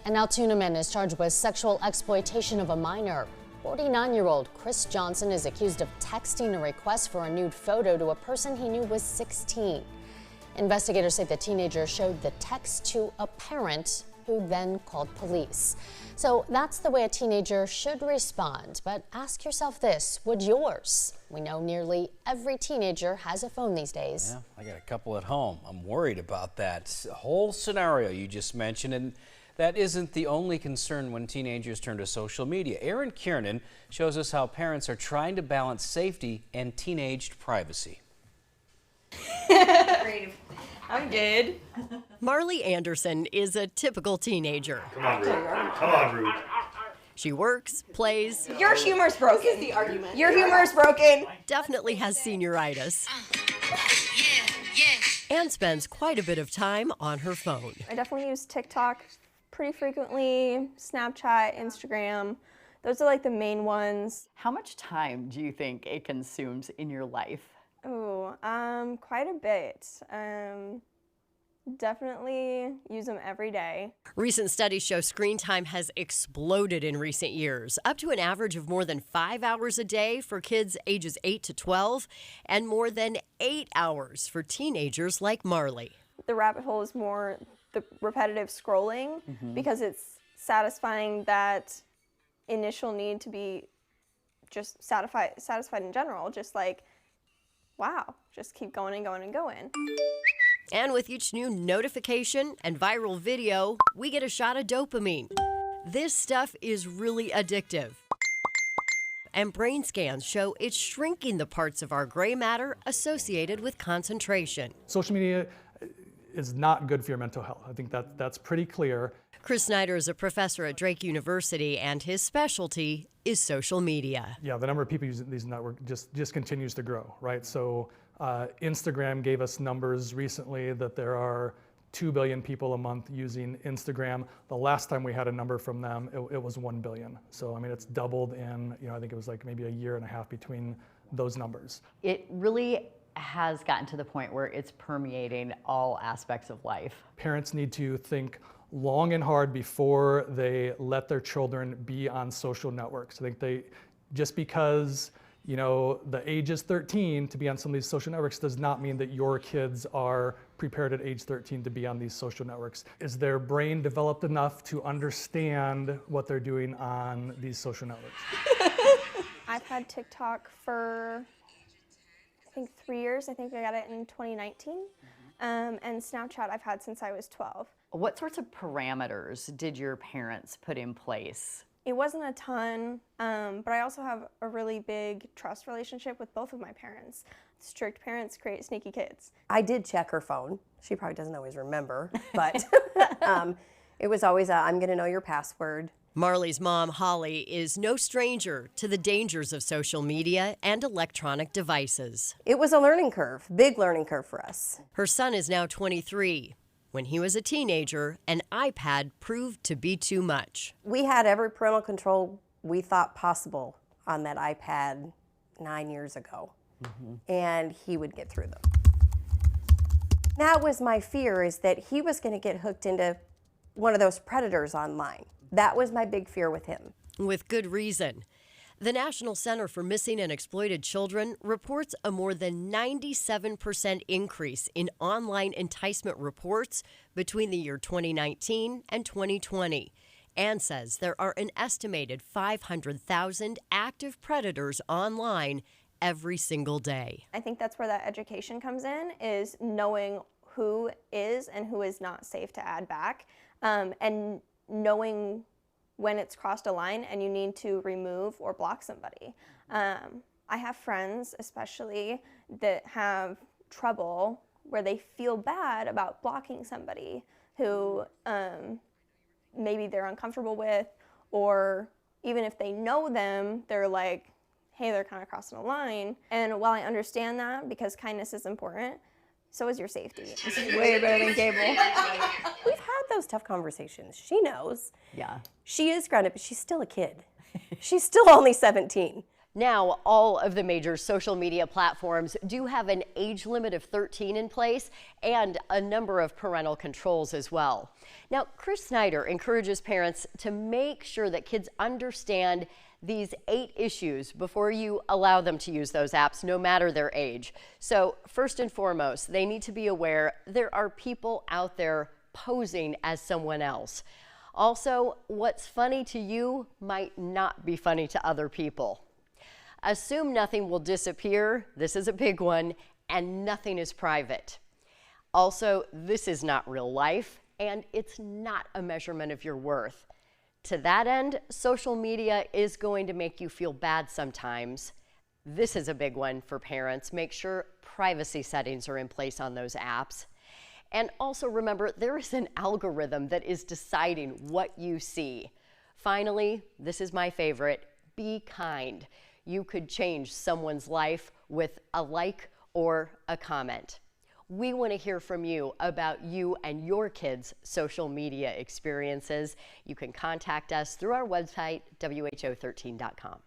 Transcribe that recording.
And now two men is charged with sexual exploitation of a minor. 49-year-old Chris Johnson is accused of texting a request for a nude photo to a person he knew was 16. Investigators say the teenager showed the text to a parent who then called police. So that's the way a teenager should respond. But ask yourself this, would yours? We know nearly every teenager has a phone these days. Yeah, I got a couple at home. I'm worried about that whole scenario you just mentioned, and that isn't the only concern when teenagers turn to social media. Aaron Kiernan shows us how parents are trying to balance safety and teenaged privacy. I'm good. Marley Anderson is a typical teenager. Come on, Ruth. Come on, Ruth. She works, plays. Your humor's broken. This is the argument. Your humor's broken. Definitely has senioritis. And spends quite a bit of time on her phone. I definitely use TikTok pretty frequently, Snapchat, Instagram. Those are like the main ones. How much time do you think it consumes in your life? Oh, quite a bit. Definitely use them every day. Recent studies show screen time has exploded in recent years, up to an average of more than 5 hours a day for kids ages 8 to 12, and more than 8 hours for teenagers like Marley. The rabbit hole is more the repetitive scrolling because it's satisfying that initial need to be just satisfied in general, just like, wow, just keep going and going and going. And with each new notification and viral video, we get a shot of dopamine. This stuff is really addictive. And brain scans show it's shrinking the parts of our gray matter associated with concentration. Social media is not good for your mental health. I think that's pretty clear. Chris Snyder is a professor at Drake University, and his specialty is social media. Yeah, the number of people using these networks just continues to grow, right? So Instagram gave us numbers recently that there are 2 billion people a month using Instagram. The last time we had a number from them, it was 1 billion. So I mean, it's doubled in, I think it was like maybe a year and a half between those numbers. It really has gotten to the point where it's permeating all aspects of life. Parents need to think long and hard before they let their children be on social networks. I think just because the age is 13 to be on some of these social networks does not mean that your kids are prepared at age 13 to be on these social networks. Is their brain developed enough to understand what they're doing on these social networks? I've had TikTok for, I think 3 years. I think I got it in 2019. And Snapchat I've had since I was 12. What sorts of parameters did your parents put in place? It wasn't a ton, but I also have a really big trust relationship with both of my parents. Strict parents create sneaky kids. I did check her phone. She probably doesn't always remember, but it was always I'm gonna know your password. Marley's mom, Holly, is no stranger to the dangers of social media and electronic devices. It was a learning curve, big learning curve for us. Her son is now 23. When he was a teenager, an iPad proved to be too much. We had every parental control we thought possible on that iPad 9 years ago, and he would get through them. That was my fear, is that he was going to get hooked into one of those predators online. That was my big fear with him. With good reason. The National Center for Missing and Exploited Children reports a more than 97% increase in online enticement reports between the year 2019 and 2020, and says there are an estimated 500,000 active predators online every single day. I think that's where that education comes in, is knowing who is and who is not safe to add back, and knowing when it's crossed a line and you need to remove or block somebody. I have friends especially that have trouble where they feel bad about blocking somebody who maybe they're uncomfortable with, or even if they know them, they're like, hey, they're kind of crossing a line. And while I understand that, because kindness is important, so is your safety. This is way better than cable. We've had those tough conversations. She knows. Yeah. She is grounded, but she's still a kid. She's still only 17. Now, all of the major social media platforms do have an age limit of 13 in place and a number of parental controls as well. Now, Chris Snyder encourages parents to make sure that kids understand these 8 issues before you allow them to use those apps, no matter their age. So first and foremost, they need to be aware there are people out there posing as someone else. Also, what's funny to you might not be funny to other people. Assume nothing will disappear. This is a big one, and nothing is private. Also, this is not real life, and it's not a measurement of your worth. To that end, social media is going to make you feel bad sometimes. This is a big one for parents. Make sure privacy settings are in place on those apps. And also remember, there is an algorithm that is deciding what you see. Finally, this is my favorite, be kind. You could change someone's life with a like or a comment. We want to hear from you about you and your kids' social media experiences. You can contact us through our website, who13.com.